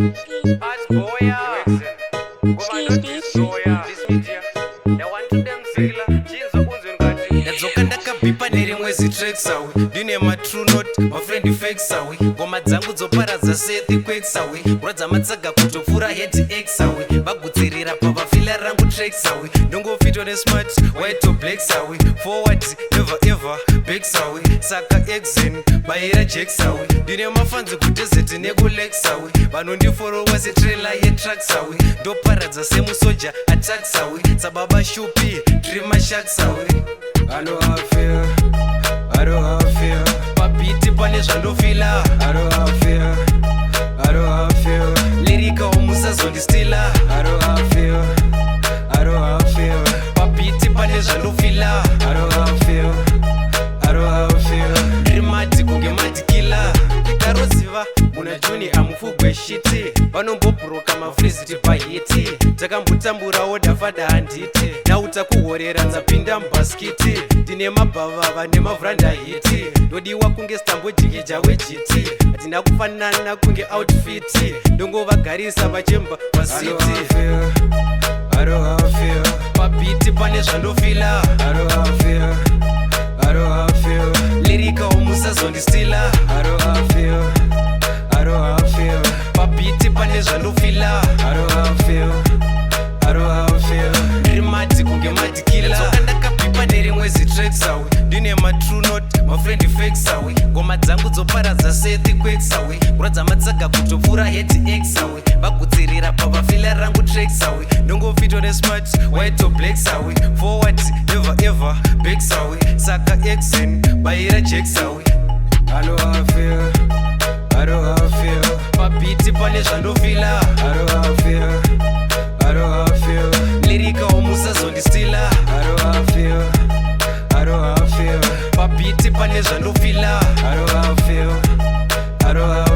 Artboy, Exen. Ngoba ndotizoya Dismedia. Yawantu demzila chinzo kunzwe ngati. Yadzoka ndakabhipa nerimwe zitracks awe. Ndine ma true note, my friend fakes awe. Ngoma dzangu dzoparadza sethi quakes awe. Uradza matsaga kutopfura head X awe. Vagudzirira pavafila rangu tracks awe. Ndongofitwa nesmart, white to blacks awe. Forward, never ever, backs awe. Saka Exen, baira jacks awe. Ndine mafanzi kutezeti nekulex awe. Vanondiforowa setrailer yetracks awe. Ndoparadza semusoja attacks awe. Sababa shupi, dreamer sharks awe. I know how I feel, I know how I feel. Papiti pane zvandofila. I know how I feel, I know how I feel. Lirika omusazondistila. I know how I feel, I know how I feel. Papiti pane zvandofila. I know how I feel, I know how I feel. Ndrimati kunge madikila. Tikaroziva muna juni amufugwe shiti. Vanombobhuroka mafriziti pahiti. Takambotamburawo dafada handiti. Nauta kuhorera nzapinda mubhaskiti. Ndine mabhavava nemavhranda hiti. Ndodiwa kunge stambojikija wejiti. Hatina kufanana kunge outfiti. Ndongovagarisa vachemba pasiti. I know how I feel, Papiti pane zvandofila. I know how I feel, I know how I feel. Lirika omusazondistila. I know how I feel, I know how I feel. Papiti pane zvandofila. I know how I feel, I know how I feel. Ndrimati kunge madikila. Dzoka ndakapipa nerimwe zitracks awe. Ndine ma true note, my friend fakes awe. Ngoma dzangu dzoparadza sethi quakes awe. Uradza matsaga kutopfura head X awe. Vagudzirira pavafila rangu tracks awe. Ndongofitwa nesmart, white to blacks awe. Forward, never ever, backs awe. Saka Exen, baira jacks awe. I know how I feel, I know how I feel. Papiti pane zvandofila. I know how I feel, I know how I feel. Lirika omusazondistila. I know how I feel, I know how I feel. Papiti pane zvandofila. I know how I feel, I know how